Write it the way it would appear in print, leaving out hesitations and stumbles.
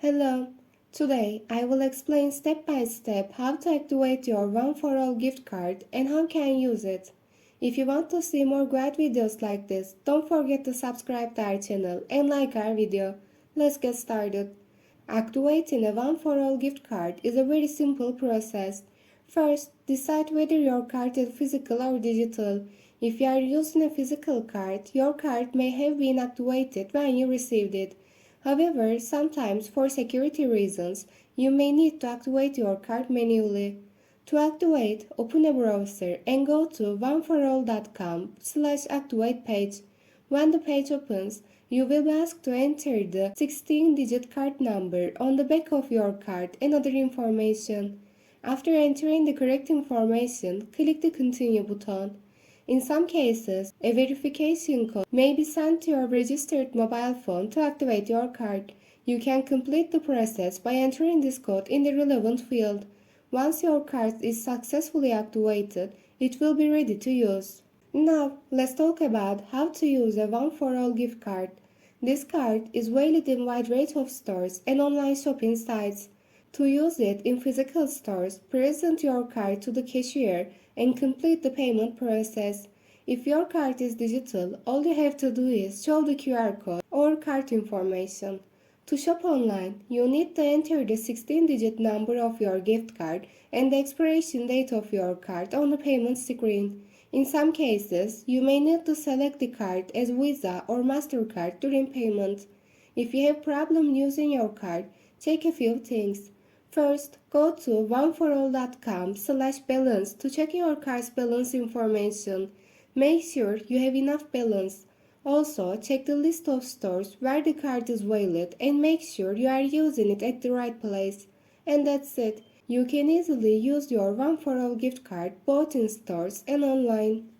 Hello. Today I will explain step by step how to activate your One4All gift card and how can use it. If you want to see more great videos like this, don't forget to subscribe to our channel and like our video. Let's get started. Activating a One4All gift card is a very simple process. First, decide whether your card is physical or digital. If you are using a physical card, your card may have been activated when you received it. However, sometimes for security reasons, you may need to activate your card manually. To activate, open a browser and go to oneforall.com/activate page. When the page opens, you will be asked to enter the 16-digit card number on the back of your card and other information. After entering the correct information, click the Continue button. In some cases, a verification code may be sent to your registered mobile phone to activate your card. You can complete the process by entering this code in the relevant field. Once your card is successfully activated, it will be ready to use. Now, let's talk about how to use a One4All gift card. This card is valid in wide range of stores and online shopping sites. To use it in physical stores, present your card to the cashier and complete the payment process. If your card is digital, all you have to do is show the QR code or card information. To shop online, you need to enter the 16-digit number of your gift card and the expiration date of your card on the payment screen. In some cases, you may need to select the card as Visa or MasterCard during payment. If you have problem using your card, check a few things. First, go to oneforall.com/balance to check your card's balance information. Make sure you have enough balance. Also, check the list of stores where the card is valid and make sure you are using it at the right place. And that's it. You can easily use your One4All gift card both in stores and online.